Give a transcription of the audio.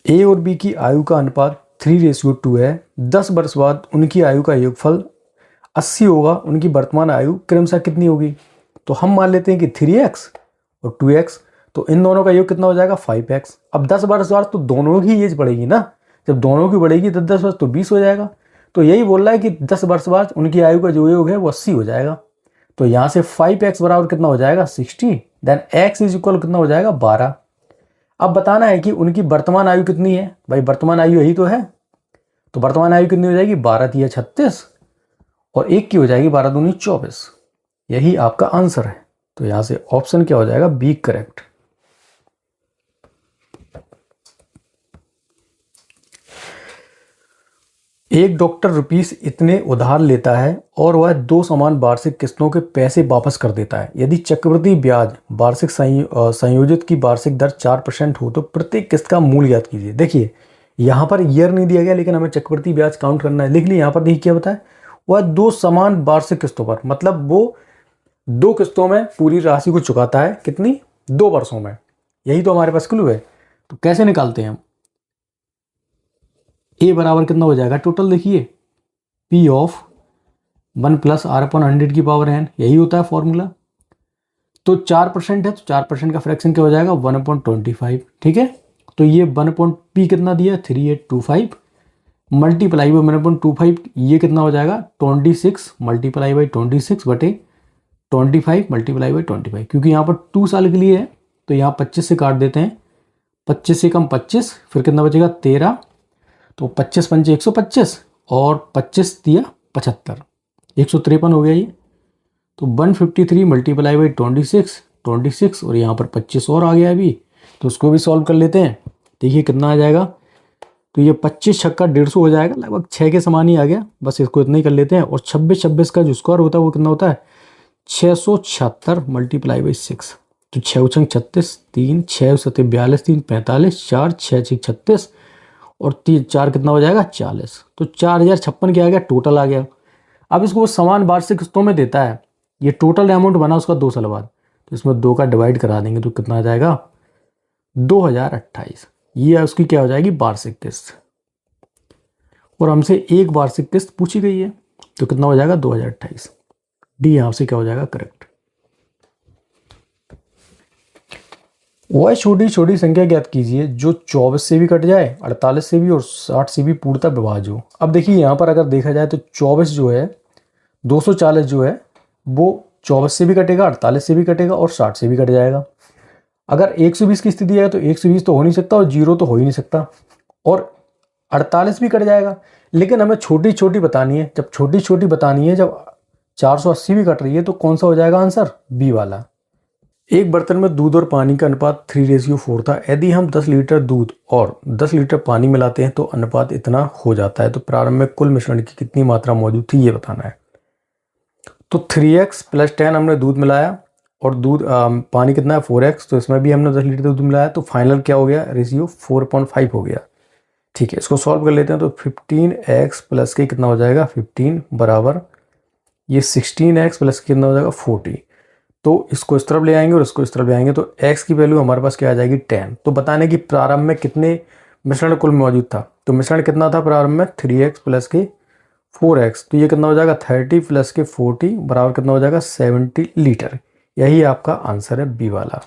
ए और बी की आयु का अनुपात 3:2 है। 10 वर्ष बाद उनकी आयु का योगफल 80 होगा। उनकी वर्तमान आयु क्रमशः कितनी होगी? तो हम मान लेते हैं कि 3x और 2x, तो इन दोनों का योग कितना हो जाएगा? 5x। अब 10 वर्ष बाद तो दोनों की एज बढ़ेगी ना, जब दोनों की बढ़ेगी 10 वर्ष तो 20 हो जाएगा। तो यही बोल रहा है कि 10 वर्ष बाद उनकी आयु का जो योग है वो 80 हो जाएगा। तो यहाँ से 5x बराबर कितना हो जाएगा? 60। देन x इज इक्वल कितना हो जाएगा? 12। अब बताना है कि उनकी वर्तमान आयु कितनी है। भाई वर्तमान आयु यही तो है, तो वर्तमान आयु कितनी हो जाएगी? 12 तिया 36 और 1 की हो जाएगी 12 दूनी 24। यही आपका आंसर है। तो यहाँ से ऑप्शन क्या हो जाएगा? B correct. एक डॉक्टर रुपीस इतने उधार लेता है और वह 2 समान वार्षिक किस्तों के पैसे वापस कर देता है। यदि चक्रवृद्धि ब्याज वार्षिक संयोजित की वार्षिक दर 4% हो तो प्रत्येक किस्त का मूल्य ज्ञात कीजिए। देखिए यहाँ पर ईयर नहीं दिया गया, लेकिन हमें चक्रवृद्धि ब्याज काउंट करना है। लिख ली यहाँ पर, देखिए क्या बताया, वह 2 समान वार्षिक किस्तों पर, मतलब वो 2 किस्तों में पूरी राशि को चुकाता है। कितनी? 2 वर्षों में। यही तो हमारे पास क्लू है। तो कैसे निकालते हैं हम? ए बराबर कितना हो जाएगा टोटल? देखिए पी ऑफ 1 + r/100 की पावर n, यही होता है फॉर्मूला। तो 4% है, तो 4% का फ्रैक्शन क्या हो जाएगा? 1/25। ठीक है, तो ये 1/p कितना दिया? 3825 मल्टीप्लाई बाई 1/25, ये कितना हो जाएगा? 26 मल्टीप्लाई बाई 26 बटे 25 मल्टीप्लाई बाई 25। क्योंकि यहाँ पर 2 साल के लिए है तो यहाँ 25 से काट देते हैं। 25 से कम 25, फिर कितना बचेगा? 13। तो 25 पंचे 125 और 25 दिया 75, 153 हो गया ये। तो 153 मल्टीप्लाई बाई 26 और यहाँ पर 25 और आ गया अभी, तो उसको भी सॉल्व कर लेते हैं। देखिए कितना आ जाएगा? तो ये 25 छक्का 150 हो जाएगा, लगभग 6 के समान ही आ गया। बस इसको इतना ही कर लेते हैं। और 26 का जो स्क्वायर होता है वो कितना होता है? 676 मल्टीप्लाई बाई 6। तो 6 × 36, 3 6 7 42, 3 45, 4 6 6 36 और 3 4 कितना हो जाएगा? 40। तो 4056 क्या आ गया? टोटल आ गया। अब इसको वो समान वार्षिक किस्तों में देता है। ये टोटल अमाउंट बना उसका 2 साल बाद, तो इसमें 2 का डिवाइड करा देंगे तो कितना आ जाएगा? 2028। ये उसकी क्या हो जाएगी? वार्षिक किस्त। और हमसे एक वार्षिक किस्त पूछी गई है, तो कितना हो जाएगा? 2028। डी यहाँ से क्या हो जाएगा? करेक्ट। वह छोटी छोटी संख्या ज्ञात कीजिए जो 24 से भी कट जाए, 48 से भी और 60 से भी पूर्णतः विभाज्य हो। अब देखिए यहाँ पर अगर देखा जाए तो 24 जो है, 240 जो है वो 24 से भी कटेगा, 48 से भी कटेगा और 60 से भी कट जाएगा। अगर 120 की स्थिति है तो 120 तो हो नहीं सकता और 0 तो हो ही नहीं सकता, और 48 भी कट जाएगा। लेकिन हमें छोटी छोटी बतानी है। जब छोटी छोटी बतानी है, जब 480 भी कट रही है, तो कौन सा हो जाएगा आंसर? बी वाला। एक बर्तन में दूध और पानी का अनुपात 3:4 था। यदि हम 10 लीटर दूध और 10 लीटर पानी मिलाते हैं तो अनुपात इतना हो जाता है। तो प्रारंभ में कुल मिश्रण की कितनी मात्रा मौजूद थी, ये बताना है। तो 3x + 10 हमने दूध मिलाया और दूध पानी कितना है? 4x, तो इसमें भी हमने 10 लीटर दूध मिलाया, तो फाइनल क्या हो गया? रेशियो 4.5 हो गया। ठीक है, इसको सॉल्व कर लेते हैं। तो 15x + के कितना हो जाएगा? 15 बराबर ये 16x + कितना हो जाएगा? 40। तो इसको इस तरफ ले आएंगे और इसको इस तरफ ले आएंगे, तो x की वैल्यू हमारे पास क्या आ जाएगी? 10। तो बताने कि प्रारंभ में कितने मिश्रण कुल मौजूद था। तो मिश्रण कितना था प्रारंभ में? 3x + के 4x, तो ये कितना हो जाएगा? 30 + के 40 बराबर कितना हो जाएगा? 70 लीटर। यही आपका आंसर है बी वाला।